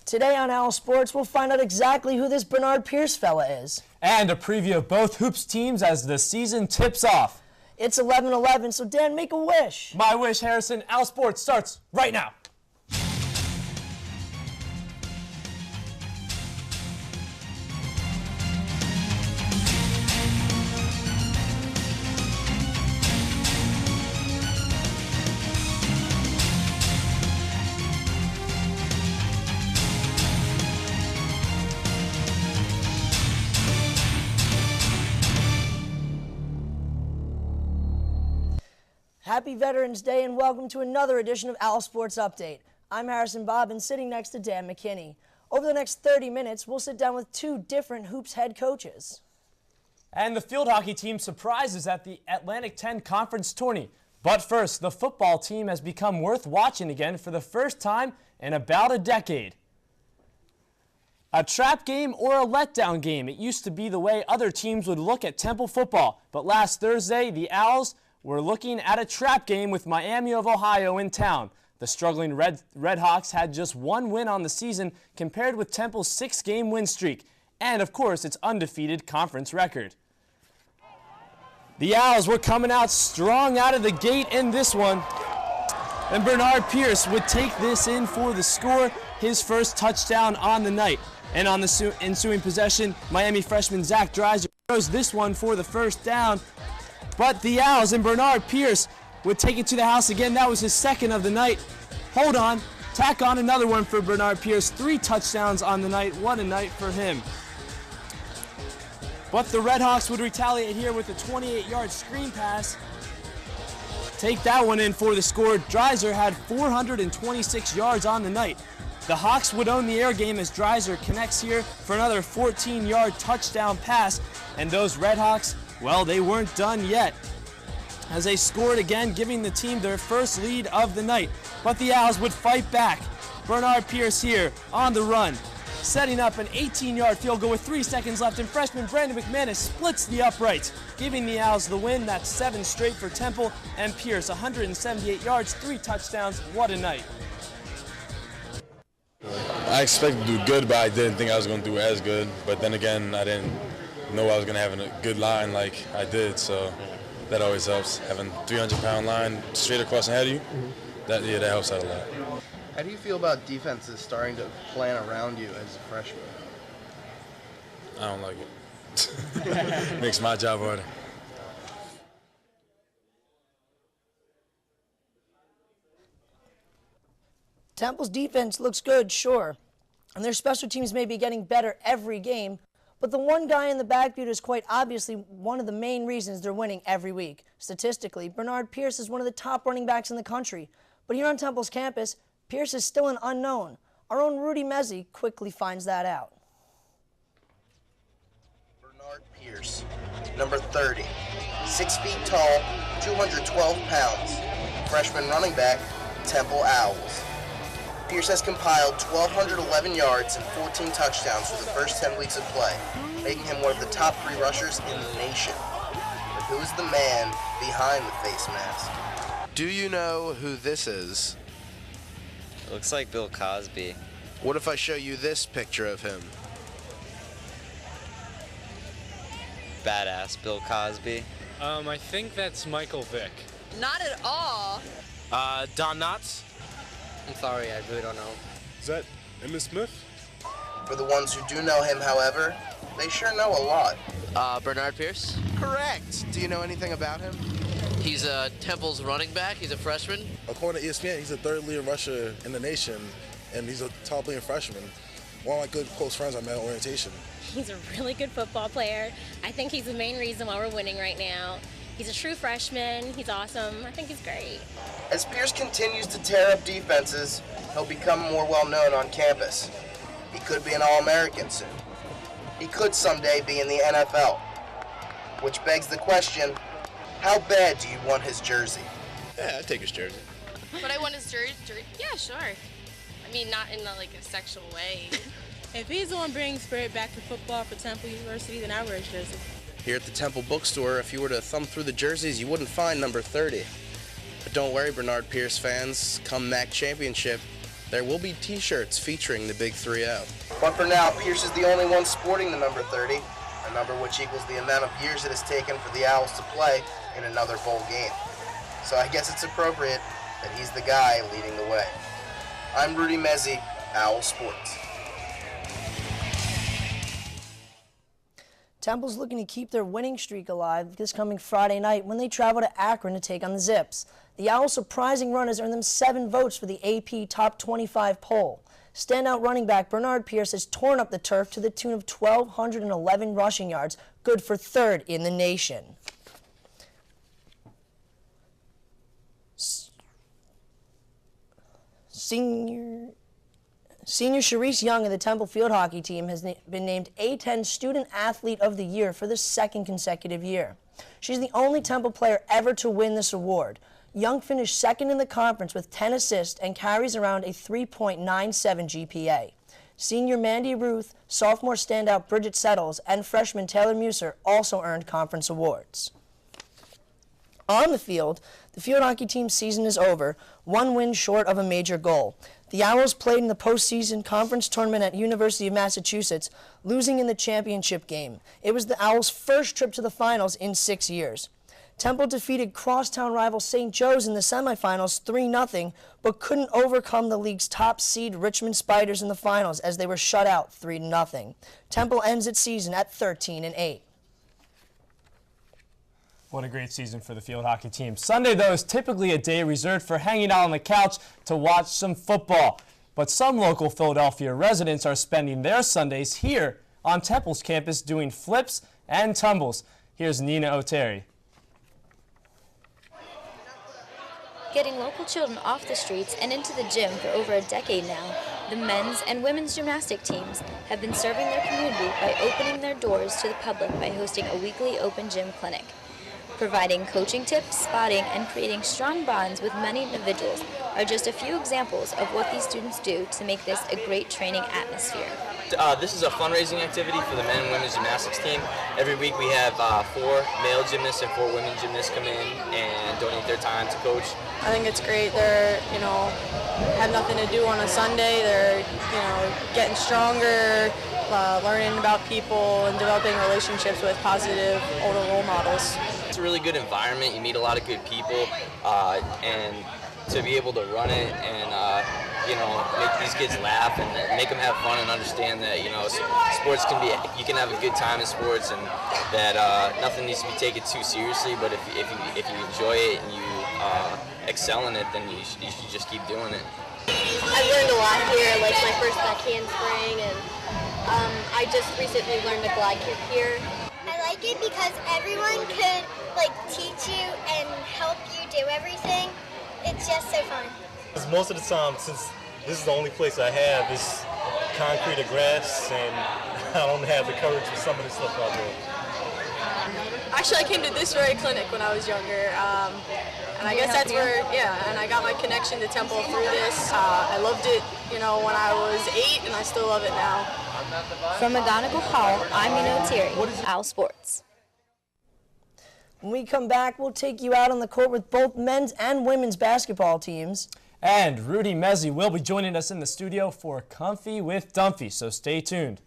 Today on Owl Sports, we'll find out exactly who this Bernard Pierce fella is. And a preview of both Hoops teams as the season tips off. It's 11:11, so Dan, make a wish. My wish, Harrison. Owl Sports starts right now. Happy Veterans Day and welcome to another edition of Owl Sports Update. I'm Harrison Bob and sitting next to Dan McKinney. Over the next 30 minutes, we'll sit down with two different Hoops head coaches. And the field hockey team surprises at the Atlantic 10 Conference Tourney. But first, the football team has become worth watching again for the first time in about a decade. A trap game or a letdown game. It used to be the way other teams would look at Temple football. But last Thursday, the Owls were looking at a trap game with Miami of Ohio in town. The struggling Redhawks had just one win on the season compared with Temple's 6-game win streak, and of course its undefeated conference record. The Owls were coming out strong out of the gate in this one, and Bernard Pierce would take this in for the score, his first touchdown on the night. And on the ensuing possession, Miami freshman Zach Dreiser throws this one for the first down. But the Owls and Bernard Pierce would take it to the house again. That was his second of the night. Hold on, tack on another one for Bernard Pierce. 3 touchdowns on the night. What a night for him. But the Redhawks would retaliate here with a 28-yard screen pass. Take that one in for the score. Dreiser had 426 yards on the night. The Hawks would own the air game as Dreiser connects here for another 14-yard touchdown pass. And those Redhawks, well, they weren't done yet, as they scored again, giving the team their first lead of the night. But the Owls would fight back. Bernard Pierce here on the run, setting up an 18-yard field goal with 3 seconds left, and freshman Brandon McManus splits the uprights, giving the Owls the win. That's 7 straight for Temple, and Pierce 178 yards, 3 touchdowns. What a night. I expected to do good, but I didn't think I was going to do as good. But then again, I didn't know I was going to have a good line like I did, so that always helps. Having a 300-pound line straight across the head of you, that helps out a lot. How do you feel about defenses starting to plan around you as a freshman? I don't like it. Makes my job harder. Temple's defense looks good, sure, and their special teams may be getting better every game, but the one guy in the backfield is quite obviously one of the main reasons they're winning every week. Statistically, Bernard Pierce is one of the top running backs in the country, but here on Temple's campus, Pierce is still an unknown. Our own Rudy Mezzi quickly finds that out. Bernard Pierce, number 30, 6 feet tall, 212 pounds, freshman running back, Temple Owls. Pierce has compiled 1,211 yards and 14 touchdowns for the first 10 weeks of play, making him one of the top 3 rushers in the nation. But who is the man behind the face mask? Do you know who this is? It looks like Bill Cosby. What if I show you this picture of him? Badass Bill Cosby. I think that's Michael Vick. Not at all. Don Knotts? I'm sorry, I really don't know. Is that Emmitt Smith? For the ones who do know him, however, they sure know a lot. Bernard Pierce. Correct. Do you know anything about him? He's Temple's running back. He's a freshman. According to ESPN, he's the 3rd leading rusher in the nation, and he's a top leading freshman. One of my good close friends I met at orientation. He's a really good football player. I think he's the main reason why we're winning right now. He's a true freshman. He's awesome. I think he's great. As Pierce continues to tear up defenses, he'll become more well-known on campus. He could be an All-American soon. He could someday be in the NFL. Which begs the question, how bad do you want his jersey? Yeah, I'd take his jersey. But I want his jersey. Yeah, sure. I mean, not in a sexual way. If he's the one bringing spirit back to football for Temple University, then I wear his jersey. Here at the Temple bookstore, if you were to thumb through the jerseys, you wouldn't find number 30. But don't worry, Bernard Pierce fans, come MAC championship, there will be t-shirts featuring the Big 3-0. But for now, Pierce is the only one sporting the number 30, a number which equals the amount of years it has taken for the Owls to play in another bowl game. So I guess it's appropriate that he's the guy leading the way. I'm Rudy Mezzi, Owl Sports. Temple's looking to keep their winning streak alive this coming Friday night when they travel to Akron to take on the Zips. The Owls' surprising run has earned them 7 votes for the AP Top 25 poll. Standout running back Bernard Pierce has torn up the turf to the tune of 1,211 rushing yards, good for 3rd in the nation. Senior Sharice Young of the Temple field hockey team has been named A10 Student Athlete of the Year for the 2nd consecutive year. She's the only Temple player ever to win this award. Young finished 2nd in the conference with 10 assists and carries around a 3.97 GPA. Senior Mandy Ruth, sophomore standout Bridget Settles, and freshman Taylor Muser also earned conference awards. On the field hockey team's season is over, 1 win short of a major goal. The Owls played in the postseason conference tournament at University of Massachusetts, losing in the championship game. It was the Owls' first trip to the finals in 6 years. Temple defeated crosstown rival St. Joe's in the semifinals 3-0, but couldn't overcome the league's top seed Richmond Spiders in the finals as they were shut out 3-0. Temple ends its season at 13-8. What a great season for the field hockey team. Sunday, though, is typically a day reserved for hanging out on the couch to watch some football. But some local Philadelphia residents are spending their Sundays here on Temple's campus doing flips and tumbles. Here's Nina O'Terry. Getting local children off the streets and into the gym for over a decade now, the men's and women's gymnastic teams have been serving their community by opening their doors to the public by hosting a weekly open gym clinic. Providing coaching tips, spotting, and creating strong bonds with many individuals are just a few examples of what these students do to make this a great training atmosphere. This is a fundraising activity for the men and women's gymnastics team. Every week we have 4 male gymnasts and 4 women gymnasts come in and donate their time to coach. I think it's great. They're, have nothing to do on a Sunday. They're, getting stronger, learning about people, and developing relationships with positive older role models. It's a really good environment. You meet a lot of good people, and to be able to run it and make these kids laugh and make them have fun and understand that sports you can have a good time in sports, and that nothing needs to be taken too seriously. But if you enjoy it and you excel in it, then you should just keep doing it. I've learned a lot here, like my first backhand spring, and I just recently learned a glide kick here. I like it because everyone could teach you and help you do everything. It's just so fun. Most of the time, since this is the only place I have is concrete or grass, and I don't have the courage for some of the stuff out there. Actually, I came to this very clinic when I was younger, and I guess that's where, and I got my connection to Temple through this. I loved it, when I was 8, and I still love it now. From McGonigal Hall, I'm Nina O'Terry, Owl Sports. When we come back, we'll take you out on the court with both men's and women's basketball teams. And Rudy Mezzi will be joining us in the studio for Comfy with Dumpy, so stay tuned.